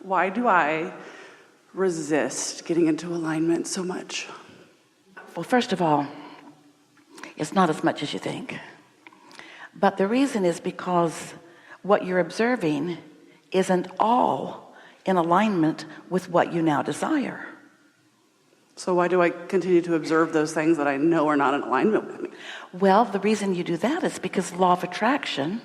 Why do I resist getting into alignment so much? Well, first of all, it's not as much as you think. But the reason is because what you're observing isn't all in alignment with what you now desire. So why do I continue to observe those things that I know are not in alignment with me? Well, the reason you do that is because law of attraction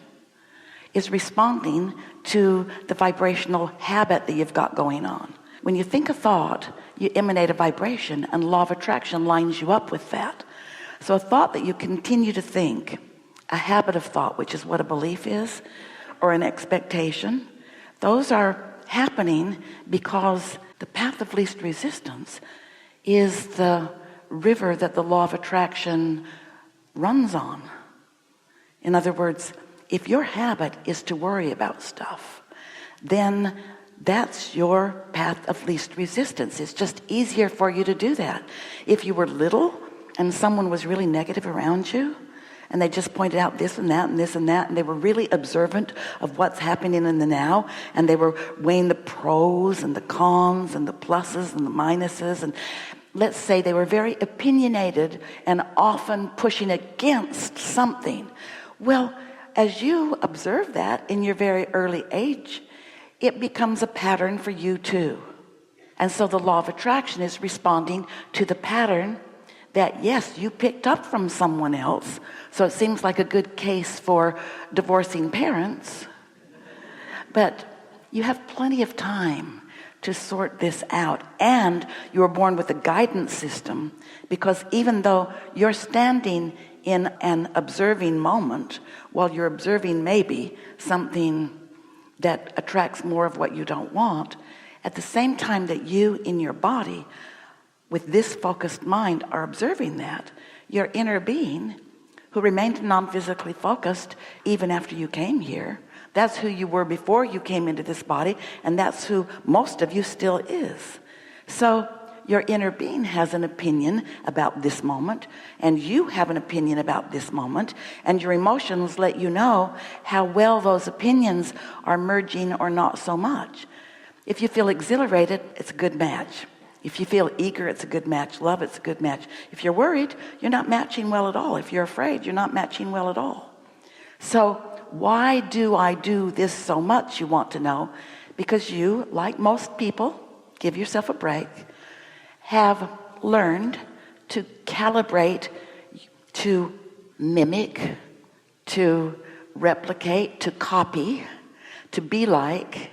is responding to the vibrational habit that you've got going on. When you think a thought, you emanate a vibration, and law of attraction lines you up with that. So a thought that you continue to think, a habit of thought, which is what a belief is, or an expectation, those are happening because the path of least resistance is the river that the law of attraction runs on. In other words, if your habit is to worry about stuff, then that's your path of least resistance. It's just easier for you to do that. If you were little and someone was really negative around you, and they just pointed out this and that and this and that, and they were really observant of what's happening in the now, and they were weighing the pros and the cons and the pluses and the minuses, and let's say they were very opinionated and often pushing against something. Well, as you observe that in your very early age, it becomes a pattern for you too. And so the law of attraction is responding to the pattern that, yes, you picked up from someone else. So it seems like a good case for divorcing parents. But you have plenty of time to sort this out. And you were born with a guidance system, because even though you're standing in an observing moment, while you're observing maybe something that attracts more of what you don't want, at the same time that you in your body with this focused mind are observing that, your inner being, who remained non-physically focused even after you came here, that's who you were before you came into this body, and that's who most of you still is. So your inner being has an opinion about this moment, and you have an opinion about this moment, and your emotions let you know how well those opinions are merging or not so much. If you feel exhilarated, it's a good match. If you feel eager, it's a good match. Love, it's a good match. If you're worried, you're not matching well at all. If you're afraid, you're not matching well at all. So why do I do this so much, you want to know? Because you, like most people, give yourself a break, have learned to calibrate, to mimic, to replicate, to copy, to be like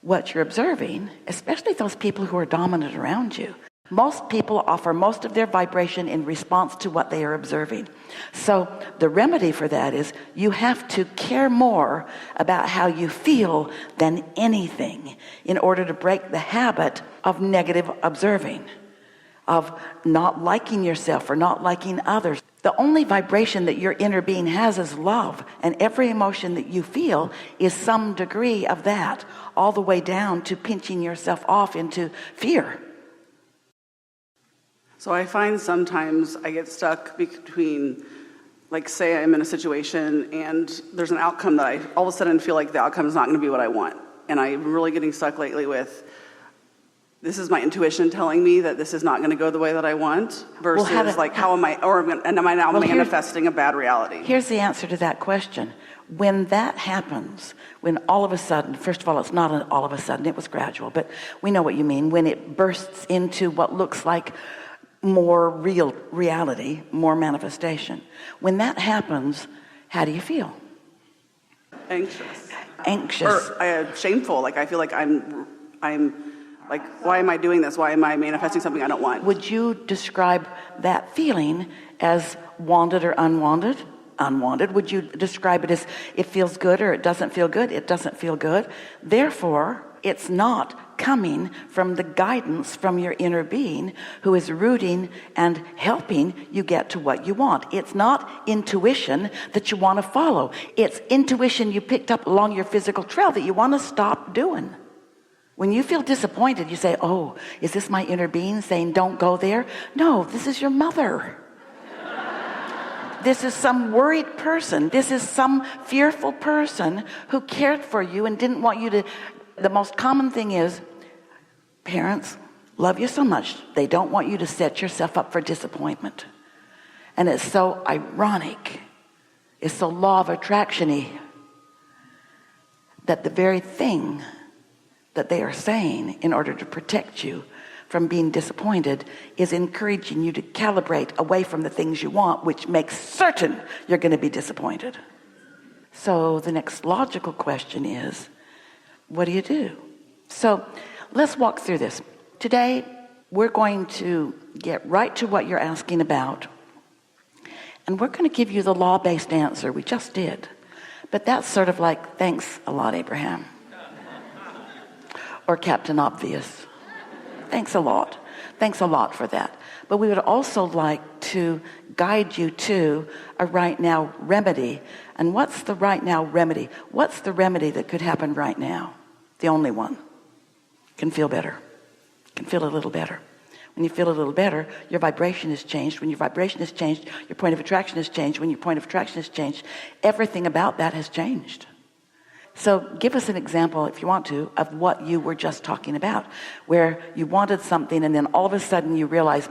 what you're observing, especially those people who are dominant around you. Most people offer most of their vibration in response to what they are observing. So the remedy for that is you have to care more about how you feel than anything in order to break the habit of negative observing, of not liking yourself or not liking others. The only vibration that your inner being has is love, and every emotion that you feel is some degree of that, all the way down to pinching yourself off into fear. So I find sometimes I get stuck between, like, say I'm in a situation and there's an outcome that I all of a sudden feel like the outcome is not going to be what I want. And I'm really getting stuck lately with, this is my intuition telling me that this is not going to go the way that I want, versus how am I, and am I now manifesting a bad reality? Here's the answer to that question. When that happens, when all of a sudden, first of all, it's not all of a sudden, it was gradual, but we know what you mean. When it bursts into what looks like more real reality, more manifestation. When that happens, how do you feel? Anxious. Or shameful. Like I feel like I'm like, why am I doing this? Why am I manifesting something I don't want? Would you describe that feeling as wanted or unwanted? Unwanted. Would you describe it as it feels good or it doesn't feel good? It doesn't feel good. Therefore, it's not coming from the guidance from your inner being who is rooting and helping you get to what you want. It's not intuition that you want to follow. It's intuition you picked up along your physical trail that you want to stop doing. When you feel disappointed, you say, oh, is this my inner being saying don't go there? No, this is your mother. This is some worried person. This is some fearful person who cared for you and didn't want you to The most common thing is parents love you so much, they don't want you to set yourself up for disappointment. And it's so ironic, it's so law of attraction-y, that the very thing that they are saying in order to protect you from being disappointed is encouraging you to calibrate away from the things you want, which makes certain you're going to be disappointed. So the next logical question is, what do you do? So let's walk through this. Today, we're going to get right to what you're asking about. And we're going to give you the law-based answer. We just did. But that's sort of like, thanks a lot, Abraham. Or Captain Obvious. Thanks a lot. Thanks a lot for that. But we would also like to guide you to a right now remedy. And what's the right now remedy? What's the remedy that could happen right now? The only one. Can feel better. Can feel a little better. When you feel a little better, your vibration has changed. When your vibration has changed, your point of attraction has changed. When your point of attraction has changed, everything about that has changed. So give us an example, if you want to, of what you were just talking about, where you wanted something and then all of a sudden you realize,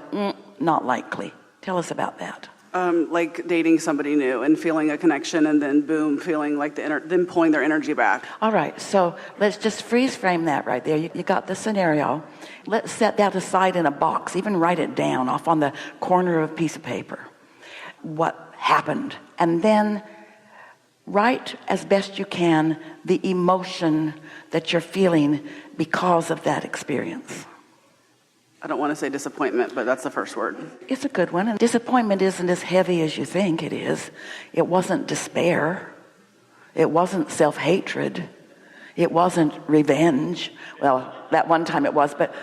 not likely. Tell us about that. Like dating somebody new and feeling a connection, and then boom, feeling like them pulling their energy back. All right, so let's just freeze frame that right there. You got the scenario. Let's set that aside in a box, even write it down off on the corner of a piece of paper. What happened? And then write as best you can the emotion that you're feeling because of that experience. I don't want to say disappointment, but that's the first word. It's a good one. And disappointment isn't as heavy as you think it is. It wasn't despair. It wasn't self-hatred. It wasn't revenge. Well, that one time it was, but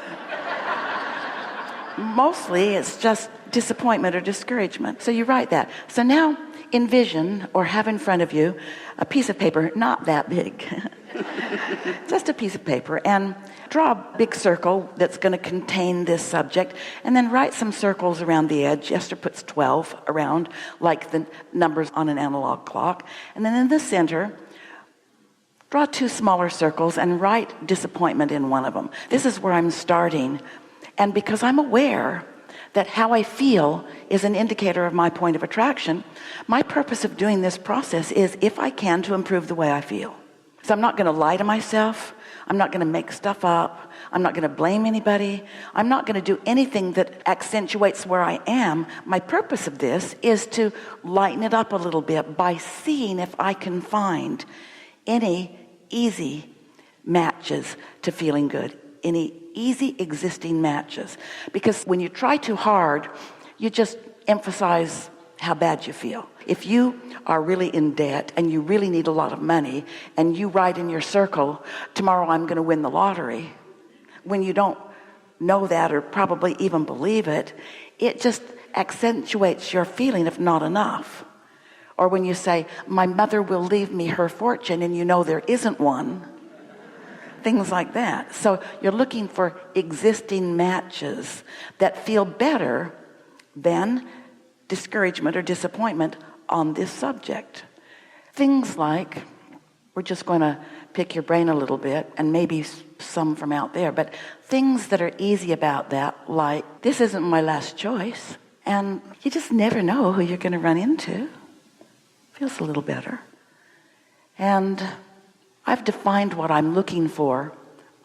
mostly it's just disappointment or discouragement. So you write that. So now envision or have in front of you a piece of paper, not that big, just a piece of paper, and draw a big circle that's going to contain this subject, and then write some circles around the edge. Esther puts 12 around, like the numbers on an analog clock. And then in the center, draw 2 smaller circles and write disappointment in one of them. This is where I'm starting. And because I'm aware that how I feel is an indicator of my point of attraction, my purpose of doing this process is, if I can, to improve the way I feel. So I'm not going to lie to myself. I'm not going to make stuff up. I'm not going to blame anybody. I'm not going to do anything that accentuates where I am. My purpose of this is to lighten it up a little bit by seeing if I can find any easy matches to feeling good, any easy existing matches. Because when you try too hard, you just emphasize how bad you feel. If you are really in debt and you really need a lot of money, and you write in your circle, tomorrow I'm going to win the lottery, when you don't know that or probably even believe it, it just accentuates your feeling of not enough. Or when you say, my mother will leave me her fortune, and you know there isn't one. Things like that. So you're looking for existing matches that feel better than discouragement or disappointment on this subject. Things like, we're just going to pick your brain a little bit, and maybe some from out there, but things that are easy about that, like, this isn't my last choice, and you just never know who you're going to run into. Feels a little better. And I've defined what I'm looking for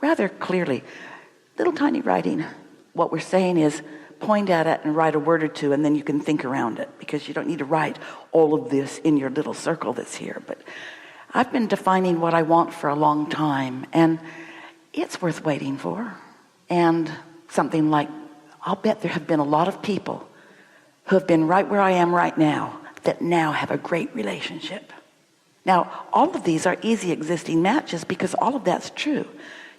rather clearly. Little tiny writing. What we're saying is, point at it and write a word or two, and then you can think around it, because you don't need to write all of this in your little circle that's here. But I've been defining what I want for a long time, and it's worth waiting for. And something like, I'll bet there have been a lot of people who have been right where I am right now that now have a great relationship. Now, all of these are easy existing matches, because all of that's true.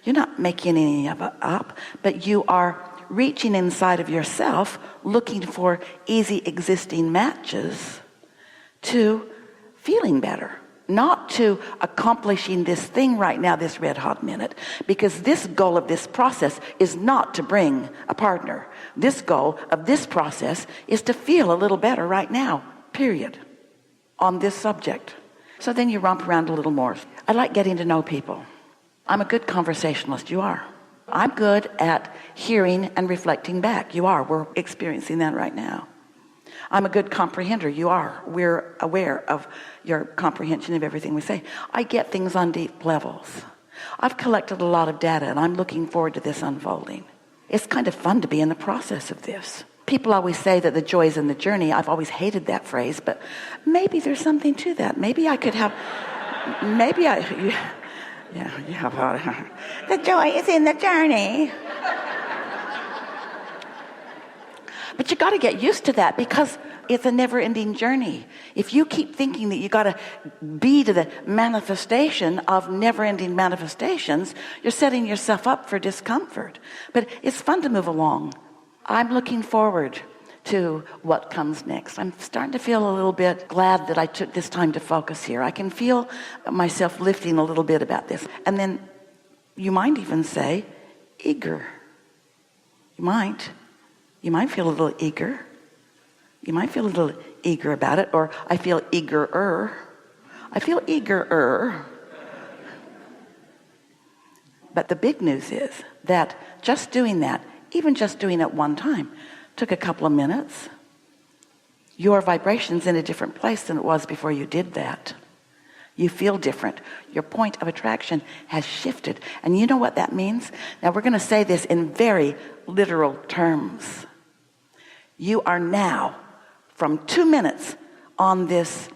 You're not making any of it up, but you are reaching inside of yourself, looking for easy existing matches to feeling better, not to accomplishing this thing right now, this red hot minute, because this goal of this process is not to bring a partner. This goal of this process is to feel a little better right now, period, on this subject. So then you romp around a little more. I like getting to know people. I'm a good conversationalist. You are. I'm good at hearing and reflecting back. You are. We're experiencing that right now. I'm a good comprehender. You are. We're aware of your comprehension of everything we say. I get things on deep levels. I've collected a lot of data, and I'm looking forward to this unfolding. It's kind of fun to be in the process of this. People always say that the joy is in the journey. I've always hated that phrase, but maybe there's something to that. Maybe I could have, the joy is in the journey. But you got to get used to that because it's a never-ending journey. If you keep thinking that you got to be to the manifestation of never-ending manifestations, you're setting yourself up for discomfort. But it's fun to move along. I'm looking forward to what comes next. I'm starting to feel a little bit glad that I took this time to focus here. I can feel myself lifting a little bit about this. And then you might even say, eager. You might feel a little eager. You might feel a little eager about it, or I feel eager-er. I feel eager-er. But the big news is that just doing that, even just doing it one time, took a couple of minutes. Your vibration's in a different place than it was before you did that. You feel different. Your point of attraction has shifted. And you know what that means? Now we're going to say this in very literal terms. You are now, from 2 minutes on this,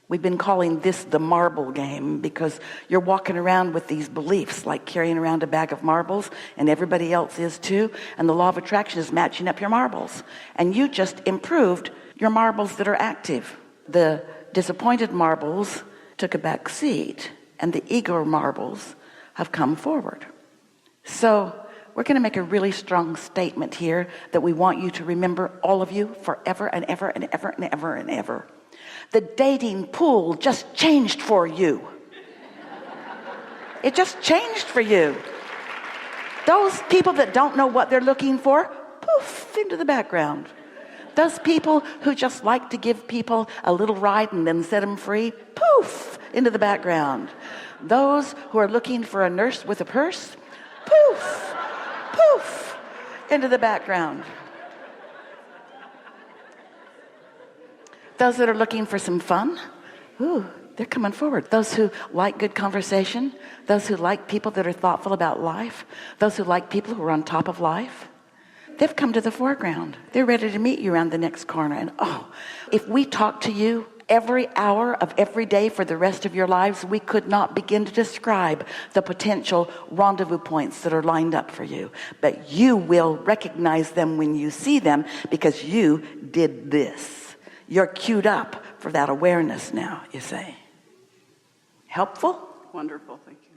we've been calling this the marble game because you're walking around with these beliefs like carrying around a bag of marbles, and everybody else is too, and the law of attraction is matching up your marbles, and you just improved your marbles that are active. The disappointed marbles took a back seat, and the ego marbles have come forward. So we're going to make a really strong statement here that we want you to remember, all of you, forever and ever and ever and ever and ever. The dating pool just changed for you. It just changed for you. Those people that don't know what they're looking for, poof, into the background. Those people who just like to give people a little ride and then set them free, poof, into the background. Those who are looking for a nurse with a purse, poof, poof, into the background. Those that are looking for some fun, ooh, they're coming forward. Those who like good conversation, those who like people that are thoughtful about life, those who like people who are on top of life, they've come to the foreground. They're ready to meet you around the next corner. And if we talk to you every hour of every day for the rest of your lives, we could not begin to describe the potential rendezvous points that are lined up for you. But you will recognize them when you see them because you did this. You're queued up for that awareness now, you say. Helpful? Wonderful, thank you.